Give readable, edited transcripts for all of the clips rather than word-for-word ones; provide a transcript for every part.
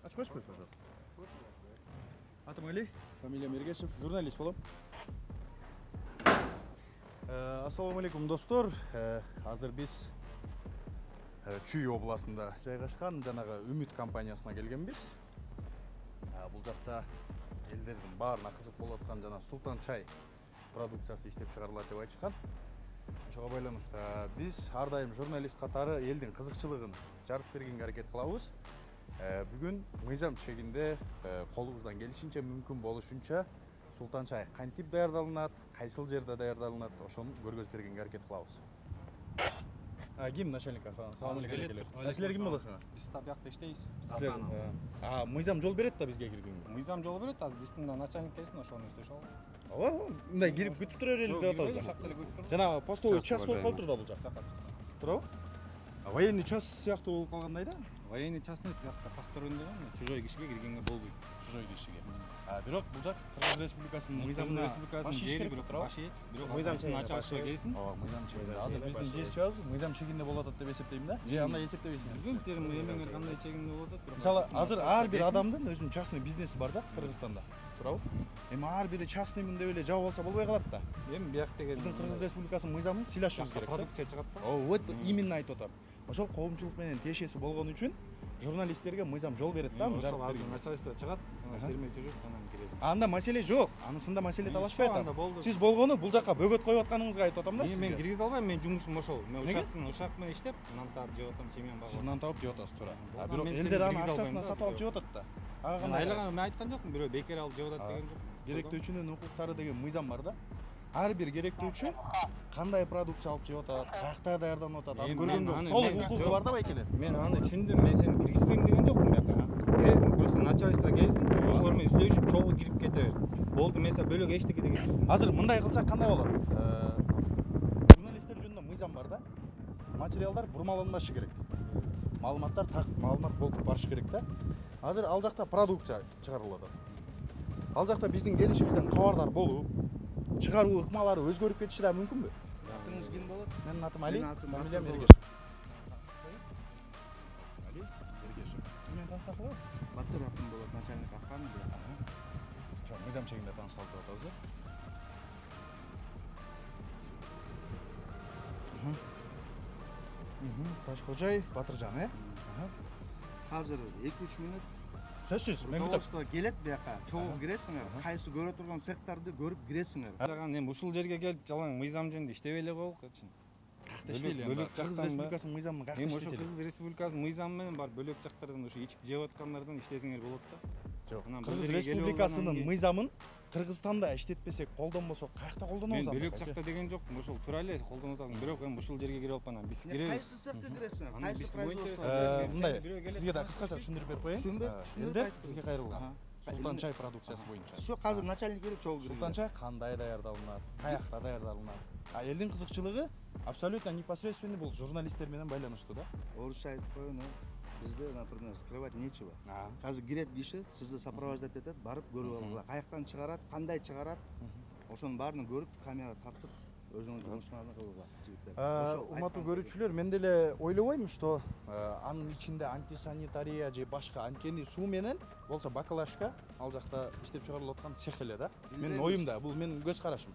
Açmış mı çocuk? Adım Ali, familiyam Ergeshov, jurnalist bolom. Assalamu alaikum dostlar. Hazır biz Чүй областында жайгашкан жанагы Үмүт компаниясына келгенбиз. Бул жакта элдердин баарына кызык болуп аткан жана Султан чай продукциясы иштеп чыгарылат деп айтышкан. Ошого байланыштуу биз ар дайым журналист катары элдин кызыкчылыгын жарыт бергенге аракет кылабыз. Бүгүн мыйзам шегинде колубуздан келишинче мүмкүн болушунча Султан чай кантип даярдалынат, кайсыл жерде даярдалынат, ошону көргөзүп бергенге аракет кылабыз. Ким начальник охраны? Салам алейкум. Силер ким болосуңар? Биз табиякта иштейбиз. Мыйзам жол берет да бизге киргенге. Мыйзам жол берет, азыр биздин начальник келсин, ошону иштешип алалы. Ооба, мындай кирип күтүп тура берели деп атабыз. Жана постовый час болуп калыптыр да бул жак. Туурабы? Военный час сыяктуу болуп калгандай да. Военный частный сыяктуу посторонний чужой кишиге киргенге болбойт. Чужой кишиге. Бирок бул жак Кыргыз Республикасынын мыйзамына жери бирок башыйт. Бирок мыйзам начальникке келсин. Мыйзам чегинде. Азыр биздин жесибиз мыйзам чегинде болуп атат деп эсептейм да. Же андай эсептебейсиңер? Бүгүн эмеңер кандай чегинде болуп атат? Мисалы, азыр ар бир адамдын өзүнүн частный бизнеси бар да Кыргызстанда. Туурабы? Эми ар бири частныймын деп эле жабып алса болбой калат да. Эми бияктагы биздин Кыргыз Республикасынын мыйзамын сыйлашыбыз керек. Продукция чыгат да. Вот именно айтып атам. Ошол коомчулук менен тиешеси болгон үчүн журналисттерге мыйзам жол берет да. Ошол азыр начальство чыгат, сермей жүрүп анан киресиң. Анда маселе жок. Анысында маселе талашпай атам. Сиз болгону бул жака бөгөт коюп атканыңызга айтып атам да. Мен киргизе албайм, менин жумушум ошол. Мен ушак менен иштеп, нан таап жеп атам, семьям бар. Сиз нан таап жеп атасыз туура. Бирок элдер анын акчасына сатып алып жеп атат да. Ага, айлаган мен айткан жокмун, бирөө бекер алып жеп атат деген жок. Керектөөчүнүн укуктары деген мыйзам бар да. Ар бир керектөөчү кандай продукция алып жеп атат, каякта даярданып атат, аны көргөнгө толук укугу бар да байкелер. Мен аны түшүндүм, мен сени киргизбейм деген жокмун бияка. Киресиң, просто начальство келсин, ошолор менен сүйлөшүп, чогуу кирип кетебиз. Болду, меса бөлөк эчтеке деген жок. Азыр мындай кылсак кандай болот? Журналисттер жөнүндө мыйзам бар да. Материалдар бурмаланбашы керек. Маалыматтар так маалымат болуп барышы керек да. Азыр ал жакта продукция чыгарылат. Ал жакта биздин келишибизден кабардар болуп, чыгаруу ыкмалары өзгөрүп кетиши да мүмкүнбү? Атыңыз ким болот? Менин атым Али, фамилиям Эргешов. Али Эргешов. Сиз менен таанышсак болобу? Батыр атым болот, начальник охраны. Жок, мыйзам чегинде таанышалып деп атабыз да. Ташкожаев Батыржан, Азыр 2-3 минут сөзсүз мен күтөм. Келет бияка, чогуу киресиңер, кайсы көрө турган цехтарды көрүп киресиңер. Жаган эми ушул жерге келип жалаң мыйзам жөнүндө иштебей эле коелук чын. Бөлөк Кыргыз Республикасынын мыйзамын кайсы эми ошо Кыргыз Республикасынын мыйзамы менен бар бөлөк жактардан ошо ичип жеп аткандардан иштесеңер болот да. Жок, Кыргыз Республикасынын мыйзамын Кыргызстанда иштетпесек, колдонбосок, каякта колдонобуз? Мен бөлөк жакта деген жокмун, ошол тура эле колдонуп атасың. Бирок эми ушул жерге кирип алып анан биз киребиз. Кайсы цехке киресиңер? Кайсы производствого киресиңер? Мындай, сизге да кыскача түшүндүрүп берип коеюн. Элдер бизге кайрылган. Султан чай продукциясы боюнча. Всё, азыр начальник келет, чогуу кирет. Султан чай кандай даярдалынат, каякта даярдалынат. Элдин кызыкчылыгы абсолютно непосредственно бул журналисттер менен байланыштуу да. Орусча айтып коеюн, бизде, например, скрывать нечего. Азыр кирет киши, сизди сопровождать этет, барып көрүп алгыла. Каяктан чыгарат, кандай чыгарат, ошонун баарын көрүп, камера тартып, өзүңүн жумушуңарды кылууга. Урматтуу көрүүчүлөр, мен деле ойлобойм, что анын ичинде антисанитария же башка, анткени суу менен болсо бакалашка ал жакта иштеп чыгарылып аткан цех эле да. Менин оюмда, бул менин көз карашым.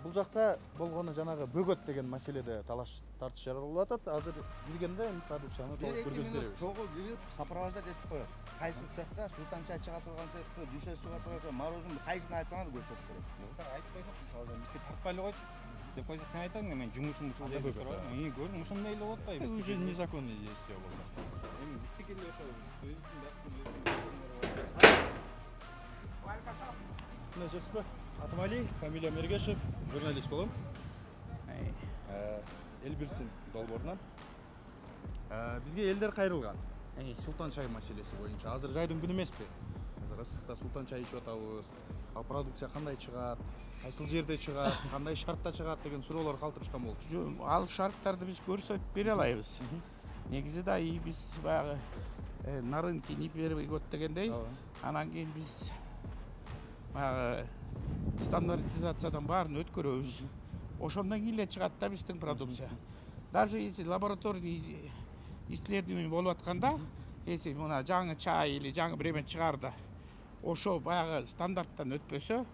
Бул жакта болгону жанагы бөгөт деген маселеде талаш тартыш жаралып атат. Азыр киргенде продукцияны толук көргөзүп беребиз. Чогуу кирип, сопровождать этип коет. Кайсы цехта Султан чай чыга турган цехте, дүйшөс чыга турган мороженое, кайсыны айтсаңар көрсөтүп берет. Айтып койсок, мисалы, бизди тартпай эле койчу деп койсок, сен айтасың, мен жумушум ушул деп турам. Көрүң, ошондой эле болот да. Уже незаконный действия болуп баштады. Эми биздики эле ошол сөзүн Атым Али, фамилиям Эргешов, журналист болом. Эл бирсин долбоорунан. Бизге элдер кайрылган. Султан чай маселеси боюнча. Азыр жайдын күнү эмеспи? Азыр ысыкта Султан чай ичип атабыз. Ал продукция кандай чыгат, кайсыл жерде чыгат, кандай шартта чыгат деген суроолор калтырышкан болчу. Жок, ал шарттарды биз көрсөтүп бере алайбыз. Негизи да биз баягы на рынке не первый год дегендей, анан кийин биз баягы стандартизациядан баарын өткөрөбүз. Ошондон кийин эле чыгат да биздин продукция. Даже если лабораторный исследование болуп атканда, если мына жаңы чай или жаңы биреме чыгарды, ошо баягы стандарттан өтпөсө,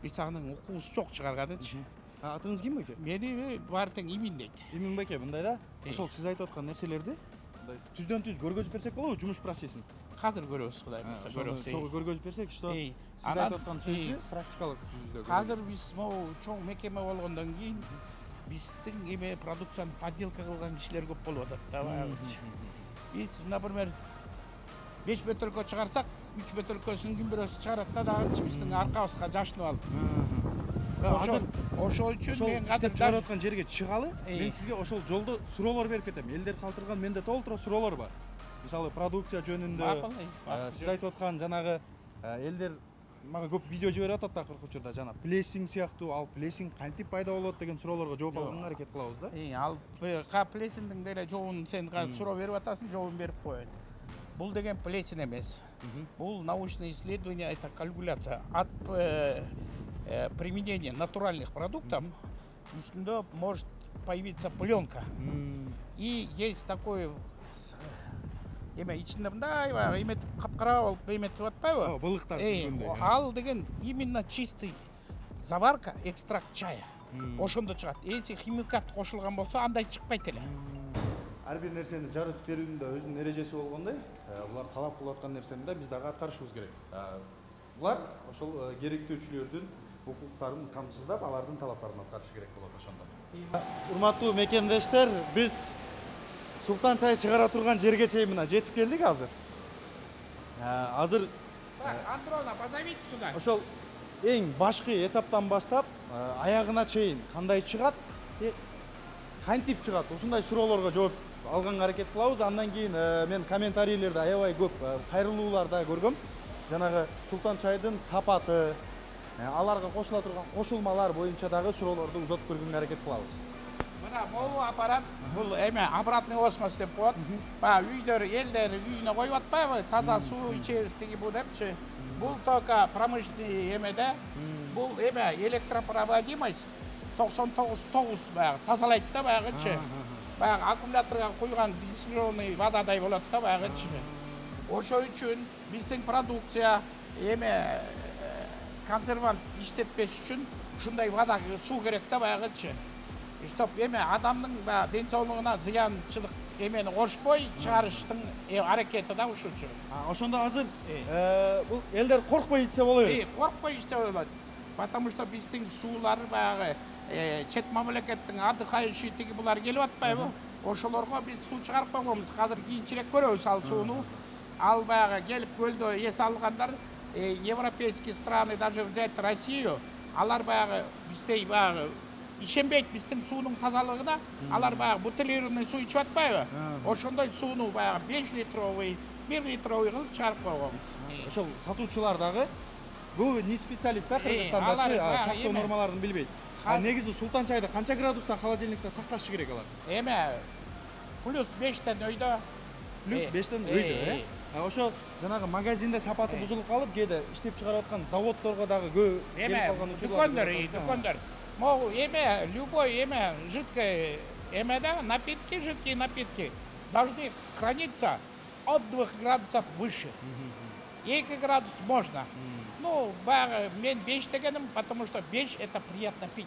биз анын укуусу жок чыгарганычы. Атыңыз ким беке? Мени баары тең Имин дейт. Имин беке, мындай да. Ошол сиз айтып аткан нерселерди мындай түздөн түз көргөзүп берсек болобу, жумуш процессин? Азыр көрөбүз, Кудай буйрса көрөбүз. Чогуу көргөзүп берсек, что сиз анан айтып аткан сөздү практикалык жүзүндө. Азыр биз могу чоң мекеме болгондон кийин биздин эме продукцияны подделка кылган кишилер көп болуп атат да баягы. Биз, например, 5 бөтөлкө чыгарсак, 3 бөтөлкөсүн ким бирөөсү чыгарат да, дагы биздин аркабызга жашынып алып. Азыр ошол үчүн мен иштеп азыр чыгарып аткан жерге чыгалы, мен сизге ошол жолдо суроолор берип кетем. Элдер калтырган менде толтура суроолор бар. Мисалы продукция жөнүндө, сиз айтып аткан жанагы элдер мага көп видео жиберип атат да акыркы учурда, жана плесинг сыяктуу, ал плесинг кантип пайда болот деген суроолорго жооп алганга аракет кылабыз да. Ал плесиндин деле жообун сен азыр суроо берип атасың, жообун берип коеюн. Бул деген плесин эмес. Бул научное исследование, это калькуляция от применения натуральных продуктов. Үстүндө может появиться пленка. И есть такой эме ичинде мындай баягы эметип капкара болуп эметип атпайбы? Былыктар. Ал деген именно чистый заварка, экстракт чая. Ошондо чыгат. Если химикат кошулган болсо, андай чыкпайт эле. Ар бир нерсени жарытып берүүнүн да өзүнүн эрежеси болгондой, булар талап кылып аткан нерсени да биз дагы аткарышыбыз керек. Булар ошол керектөөчүлөрдүн укуктарын камсыздап, алардын талаптарын аткарышы керек болот ошондо. Урматтуу мекендештер, биз Султан чай чыгара турган жерге чейин мына жетип келдик азыр. Азыр Так, Андрона, позовите сюда. ошол эң башкы этаптан баштап аягына чейин кандай чыгат, кантип чыгат, ушундай суроолорго жооп алганга аракет кылабыз. Андан кийин мен комментарийлерде аябай көп кайрылуулар да көргөм. Жанагы Султан чайдын сапаты, аларга кошула турган кошулмалар боюнча дагы суроолорду узатып көргөнгө аракет кылабыз. Мына могу аппарат, бул эме обратный осмос деп коет. Баягы үйдөр, элдер үйүнө коюп атпайбы, таза суу ичебиз тиги бу депчи. Бул только промышленный эмеде, бул эме электропроводимость 99 баягы тазалайт да баягычы. Баягы аккумуляторго куйган дистиллированный водадай болот да баягычы. Ошол үчүн биздин продукция эме консервант иштетпеш үчүн ушундай вода, суу керек да баягычы. Чтоб эме адамдын ден соолугуна зыянчылык эмени кошпой чыгарыштын аракети да ушучу. Ошондо азыр бул элдер коркпой ичсе болот. Коркпой ичсе болот. Потому что биздин суулар баягы чет мамлекеттин отдыхающий тиги булар келип атпайбы? Ошолорго биз суу чыгарып койгонбуз. Азыр кийинчерээк көрөбүз ал сууну. Ал баягы келип көлдө эс алгандар, европейские страны, даже взять Россию, алар баягы биздей баягы ишенбейт биздин суунун тазалыгына, алар баягы бутилированный суу ичип атпайбы? Ошондой сууну баягы 5 литровый, 1 литровый кылып чыгарып койгонбуз. Ошол сатуучулар дагы көбү не специалист да Кыргызстандачы, сактоо нормаларын билбейт. Негизи Султан чайды канча градуста холодильникте сакташ керек алар? Эме плюс 5тен өйдө. Плюс 5тен өйдө, Ошо жанагы магазинде сапаты бузулуп калып, кээде иштеп чыгарып аткан заводдорго дагы көп келип калган учурлар. Дүкөндөр. Могу эме любой эме жидкое эмеде напитки, жидкие напитки должны храниться от 2 градусов выше. 2 градус можно. Ну, мен 5 дегеним, потому что 5 это приятно пить.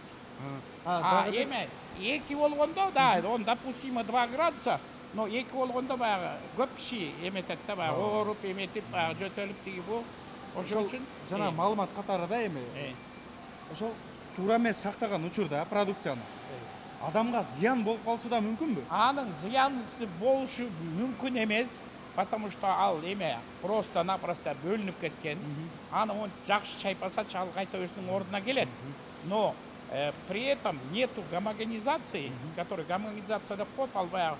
Эме 2 болгондо, да, он допустимо 2 градуса, но 2 болгондо көп киши эметет да, ооруп эметип, жөтөлүп тиги бу. Ошол үчүн жана маалымат катары да эми. Ошол туура эмес сактаган учурда продукцияны адамга зыян болуп калышы да мүмкүнбү? Анын зыяны болушу мүмкүн эмес, потому что ал эме просто-напросто бөлүнүп кеткен. Аны он жакшы чайпаса, ал кайта өзүнүн ордуна келет. Но при этом нету гомогенизации, который гомогенизация деп коет, ал баягы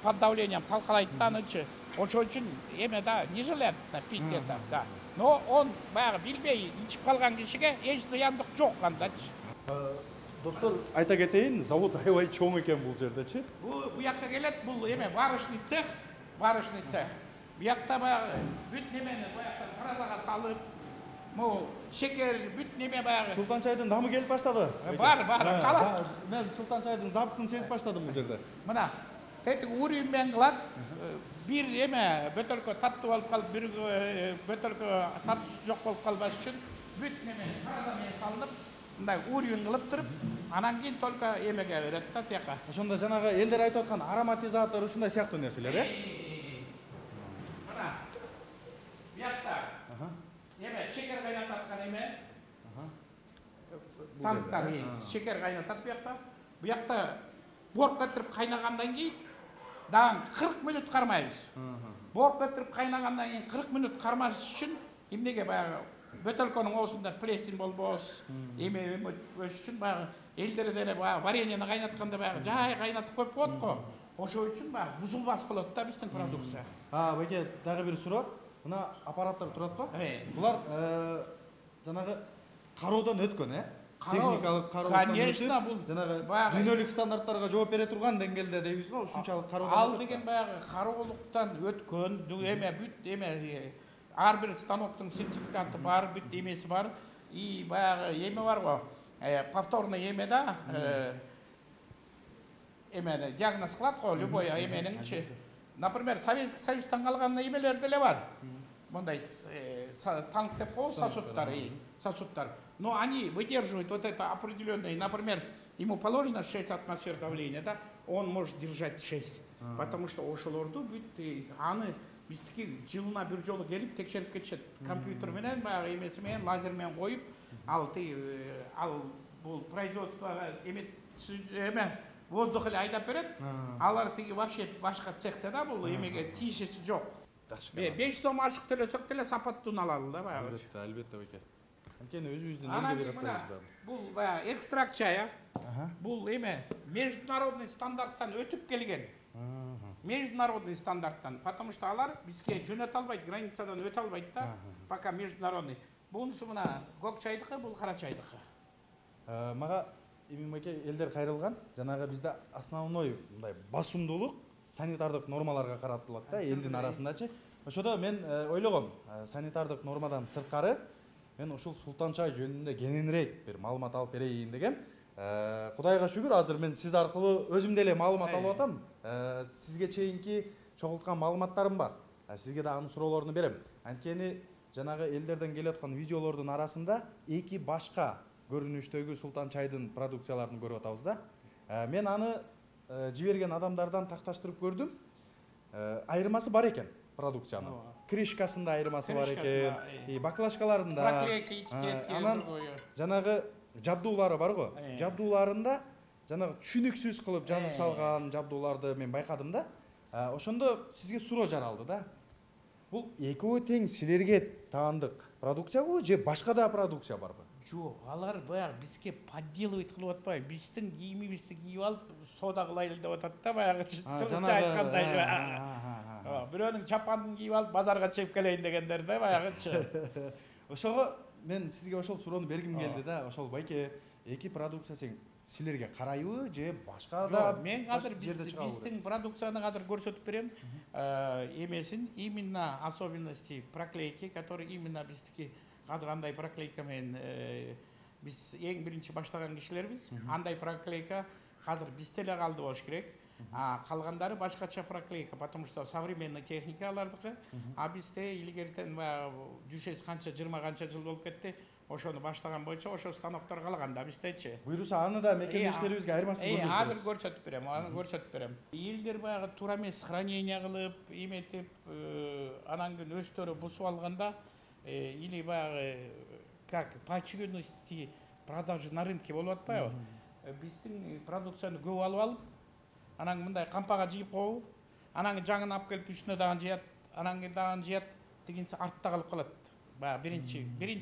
под давлением талкалайт да анычы. Ошол үчүн эме да не желает пить это, да. Но он баягы билбей ичип калган кишиге эч зыяндык жок андачы. Достор, айта кетейин, завод аябай чоң экен бул жердечи. Бул буякка келет, бул эме варочный цех. Буякта баягы бүт немени буяктан таразага салып, могу шекер, бүт неме баягы. Султан чайдын дамы келип баштады. Бар, калат. Мен Султан чайдын запахын сезип баштадым бул жерде. Мына тетиги уровень менен кылат. Бир эме бөтөлкө таттып алып калып, бир бөтөлкө татысы жок болуп калбаш үчүн бүт неме карада менен салынып, мындай уровень кылып туруп, анан кийин только эмеге берет да тияка. Ошондо жанагы элдер айтып аткан ароматизатор ушундай сыяктуу нерселер, э? Мына биякта эме шекер кайнататкан эме. Танктар шекер кайнатат биякта. Биякта борк кетирип кайнагандан кийин дагы 40 мүнөт кармайбыз. Борк кетирип кайнагандан кийин 40 мүнөт кармаш үчүн эмнеге баягы бөтөлкөнүң оозунда плесень болбос, эме өтпөш үчүн баягы элдер деле баягы вареньени кайнатканда баягы жай кайнатып коюп коет го. Ошол үчүн баягы бузулбас болот да биздин продукция. Байке, дагы бир суроо. Мына аппараттар турат го. Булар жанагы кароодон өткөн, э? Техникалык кароодон өтүп, конечно, бул жанагы дүйнөлүк стандарттарга жооп бере турган деңгээлде дейбиз го, ушунчалык кароодон. Ал деген баягы кароолуктан өткөн, эме бүт эме ар бир станоктун сертификаты бар, бүт эмеси бар. И баягы эме бар го, повторный эме да, эмени диагноз кылат го, любой эменingчи. Например, Советский Союздан калган эмелер деле бар. Мындай танк деп коебуз, сосудтар. Но они выдерживают вот это определенное, например, ему положено 6 атмосфер давления, да, он может держать 6, потому что ошолорду бүт аны биздики жылына бир жолу келип текшерип кетишет. Компьютер менен баягы эмеси менен лазер менен коюп, ал бул производствого эме воздух эле айдап берет. Алар тиги вообще башка цехте да, бул эмеге тиешеси жок. 5 сом ашык төлөсөк деле сапаттууну алалы да баягы. Албетте байке. Анткени өзүбүздүн элге берип атабыз. Бул баягы экстракт чай, бул эме международный стандарттан өтүп келген. Международный стандарттан, потому что алар бизге жөнөтө албайт, границадан өтө албайт да, пока международный. Бунусу мына көк чайдыкы, бул кара чайдыкы. Мага Эмин байке элдер кайрылган, жанагы бизде основной мындай басымдуулук санитардык нормаларга каратылат да, элдин арасындачы. Ошодо мен ойлогом, санитардык нормадан сырткары мен ушул Султан чай жөнүндө кененирээк бир маалымат алып берейин дегем. Кудайга шүгүр, азыр мен сиз аркылуу өзүм деле маалымат алып атам. Сизге чейинки чогулткан маалыматтарым бар. Сизге да анын суроолорун берем. Анткени жанагы элдерден келип аткан видеолордун арасында эки башка көрүнүштөгү Султан чайдын продукцияларын көрүп атабыз да. Мен аны жиберген адамдардан такташтырып көрдүм. Айырмасы бар экен продукциянын. Крышкасында айырмасы бар экен, баклажкаларында. Анан жанагы жабдуулары бар го. Жабдууларында жанагы түшүнүксүз кылып жазып салган жабдууларды мен байкадым да. Ошондо сизге суроо жаралды да. Бул экөө тең силерге таандык продукциябы же башка да продукция барбы? Жок, алар баягы бизге подделывать кылып атпайбы. Биздин кийимибизди кийип алып, сода кылайлы деп атат да, баягы кыргызча айткандай. Бирөөнүн чапанын кийип алып базарга чыгып келейин дегендер да, баягычы. Ошого мен сизге ошол суроону бергим келди да. Ошол байке эки продукция силерге карайбы же башка да? Мен азыр биздин продукцияны азыр көрсөтүп берем. Эмесин именно особенности проклейки, которые именно биздики азыр андай проклейка менен биз эң биринчи баштаган кишилербиз. Андай проклейка азыр бизде эле калды болуш керек. Калгандары башкача проклейка, потому что современный техника алардыкы. Бизде илгертен жүшес канча 20 канча жыл болуп кетти. Ошону баштаган боюнча ошол станоктор калган да биздечи. Буйруса аны да мекемешттерибизге айырмасын көрсөтүп бериңиз. Азыр көрсөтүп берем, Элдер баягы туура эмес хранение кылып, эметип, анан кийин өздөрү бусуп алганда или баягы как поочередности продажи на рынке болуп атпайбы? Биздин продукцияны көп алып алып, анан мындай кампага жыйып коюп, анан жаңын алып келип үстүнө дагы жыят, анан кийин дагы жыят дегенсе артта калып калат. Биринчи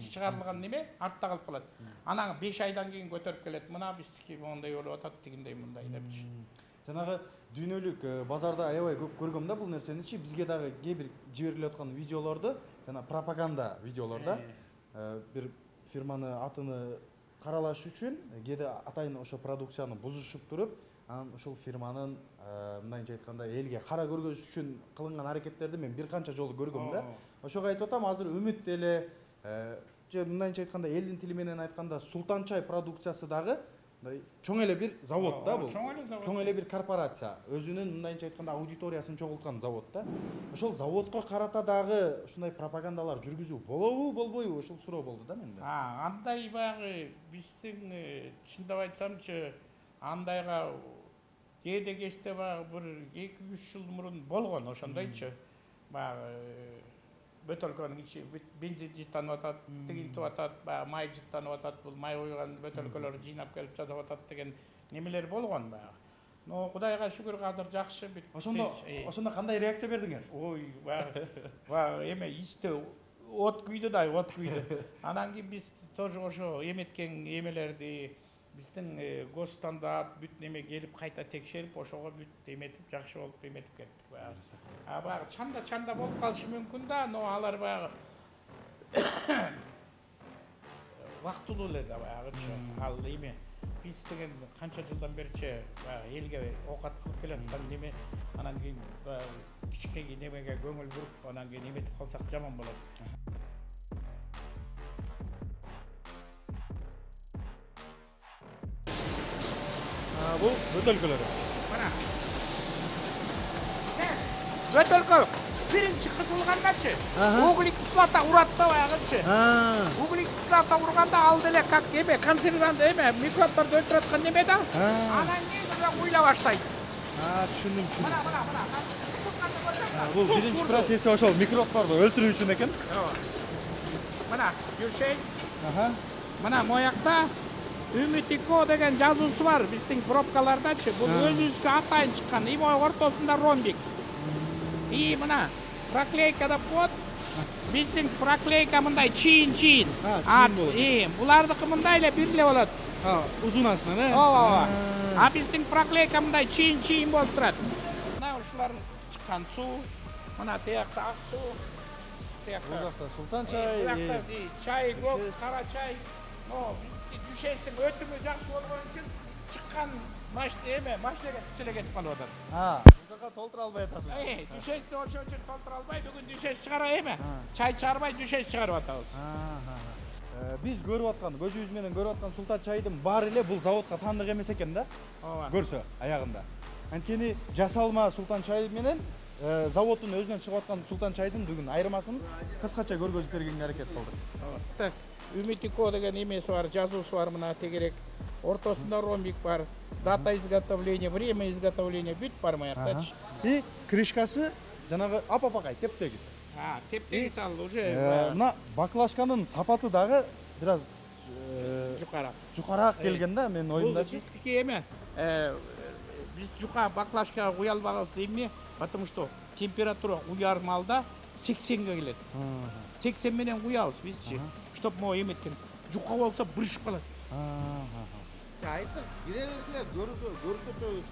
чыгарылган неме артта калып калат. Анан 5 айдан кийин көтөрүп келет. Мына биздики мондай болуп атат дегендей мындай депчи. Жанагы дүйнөлүк базарда аябай көп көргөм да бул нерсеничи. Бизге дагы кээ бир жиберилип аткан видеолорду, жана пропаганда видеолорда бир фирманы атыны каралаш үчүн кээде атайын ошо продукцияны бузушуп туруп, анан ушул фирманын мындайча айтканда элге кара көргөзүш үчүн кылынган аракеттерди мен бир канча жолу көргөм да. Ошого айтып атам, азыр үмүт деле же мындайча айтканда элдин тили менен айтканда Султан чай продукциясы дагы чоң эле бир завод да бул. Чоң эле завод. Чоң эле бир корпорация. Өзүнүн мындайча айтканда аудиториясын чогулткан завод да. Ошол заводко карата дагы ушундай пропагандалар жүргүзүү болобу, болбойбу? Ошол суроо болду да менде. Андай баягы биздин чындап айтсамчы андайга кээде кечте баягы бир 2-3 жыл мурун болгон ошондойчу. Баягы бөтөлкөнүн ичи бензин жыттанып атат, тигинтип атат, баягы май жыттанып атат, бул май койгон бөтөлкөлөр жыйнап келип жасап атат деген немелер болгон баягы. Но Кудайга шүгүр азыр жакшы бит. Ошондо кандай реакция бердиңер? Ой, баягы эме ичте от күйдү да, от күйдү. Анан кийин биз тоже ошо эметкен эмелерди биздин госстандарт бүт неме келип кайта текшерип ошого бүт эметип жакшы болуп эметип кеттик баягы. Баягы чанда болуп калышы мүмкүн да, но алар баягы вактылуу эле да баягычы. Ал эме биз деген канча жылдан беричи баягы элге оокат кылып келаткан неме, анан кийин кичинекей немеге көңүл буруп анан кийин эметип калсак жаман болот. Бул бөтөлкөлөр. Мына. Бөтөлкө биринчи кысылгандачы углик кислота урат да баягычы. Углик кислота урганда ал деле как эме консервант эме микробдорду өлтүрөткөн неме да. Анан кийин ура уйла баштайт. Түшүндүм. Мына. Бул биринчи процесси ошол микробдорду өлтүрүү үчүн экен. Мына жүршей. Мына моякта Ümit-2 деген жазуусу бар биздин пробкалардачы. Бул өзүбүзгө атайын чыккан. И ортосунда ромбик. И мына проклейка деп коет. Биздин проклейка мындай чийин. Булардыкы мындай эле бир эле болот. Узун астынан, ооба. А биздин проклейка мындай чийин болуп турат. Мына ушулар чыккан суу. Мына тиякта ак суу. Бул жакта султан чай, чай, көк, кара чай. Düşeştin ötümü жақсы болған үшін шыққан машинеге түшеле кетіп қалып жатыр. Бұл жаққа толтыра албай атасың. Düşeşті ошо үшін толтыра албай, бүгін düşеш шығара чай чарбай düşеш шығарып атабыз. Биз көрүп аткан, көзүбүз менен көрүп аткан султан чайдын баары эле бул заводко таандык эмес экен да. Көрсө аягында. Анткени жасалма султан чай менен заводдун өзүнөн чыгып аткан султан чайдын бүгүн айырмасын кыскача көргөзүп бергенге аракет кылдык. Ümit-2 деген эмеси бар, жазуусу бар, мына тегерек. Ортосунда ромбик бар. Дата изготовления, время изготовления бүт бар маяктачы. И крышкасы жанагы ап-апакай, теп-тегиз. Теп-тегиз ал уже. Мына баклажканын сапаты дагы бираз жукараак келген да, менин оюмдачы. Бул биздики эме. Биз жука баклажкага куя албагыбыз эмне? Потому что температура уяр малда 80ге келет. 80 менен куябыз бизчи. Чтоб мо эметкен жука болсо бырышып калат. Айттык, кирелер көрсөтөбүз.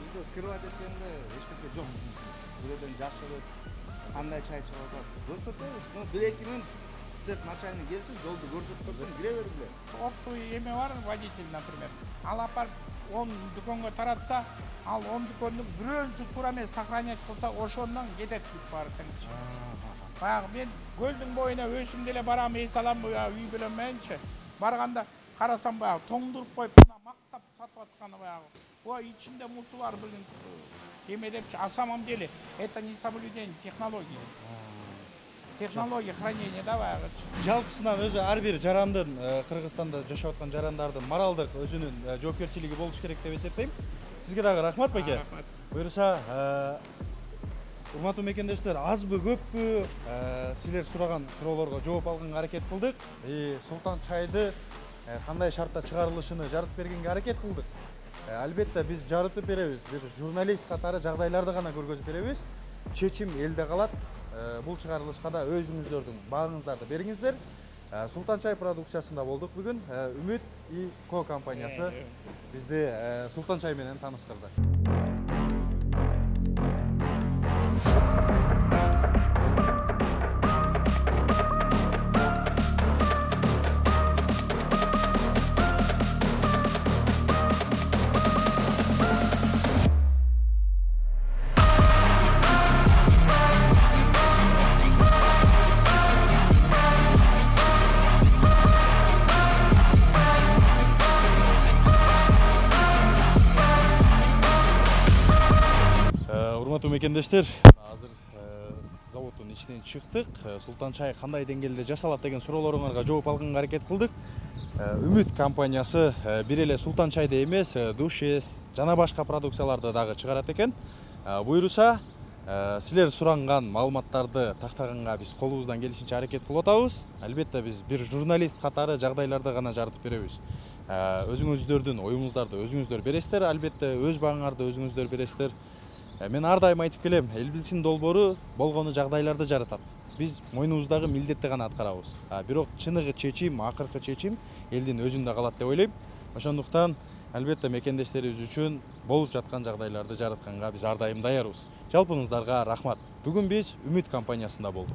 Бизде скрывать эткенде эчтеке жок. Бирөөдөн жашырып, кандай чай чыгып атат көрсөтөбүз. Но 1-2 минут цех начальник келсин, жолду көрсөтүп койсун, кире бергиле. Оптовый эме бар, водитель, например. Ал апарып 10 дүкөнгө таратса, ал 10 дүкөндүн бирөөсү туура эмес сохранять кылса, ошондон кетет бүт баары теңчи. Баягы мен көлдүн боюна өзүм деле барам, эс алам, үй билем менчи. Барганда карасам баягы тоңдуруп коюп, мына мактап сатып атканы баягы. Ой, ичинде мусу бар бүгүн. Эме депчи, а самом деле это не соблюдение технологии. Технология хранения да баягы. Жалпысынан өзү ар бир жарандын, Кыргызстанда жашап аткан жарандардын моралдык өзүнүн жоопкерчилиги болуш керек деп эсептейм. Сизге дагы рахмат байке. Буюрса, урматтуу мекендештер, азбы көппү силер сураган суроолорго жооп алганга аракет кылдык. Султан чайды кандай шартта чыгарылышын жарытып бергенге аракет кылдык. Албетте биз жарытып беребиз, бир журналист катары жагдайларды гана көргөзүп беребиз. Чечим элде калат. Бул чыгарылышка да өзүңүздөрдүн бааңыздарды бериңиздер. Султан чай продукциясында болдук бүгүн. Ümit-2 компаниясы бизди султан чай менен тааныштырды. мекендештер, азыр заводдун ичинен чыктык. Султан чай кандай деңгээлде жасалат деген суроолоруңарга жооп алганга аракет кылдык. Үмүт компаниясы бир эле Султан чайды эмес, душес жана башка продукцияларды дагы чыгарат экен. Буйруса, силер суранган маалыматтарды тактаганга биз колубуздан келишинче аракет кылып атабыз. Албетте биз бир журналист катары жагдайларды гана жарытып беребиз. Өзүңүздөрдүн оюңуздарды өзүңүздөр бересиздер, албетте өз бааңарды өзүңүздөр бересиздер. Мен ар дайым айтып келем, эл билсин долбоору болгону жагдайларды жаратат. Биз мойнубуздагы милдетти гана аткарабыз. Бирок чыныгы чечим, акыркы чечим элдин өзүндө калат деп ойлойм. Ошондуктан албетте мекендештерибиз үчүн болуп жаткан жагдайларды жаратканга биз ар дайым даярбыз. Жалпыңыздарга рахмат. Бүгүн биз Үмүт компаниясында болдук.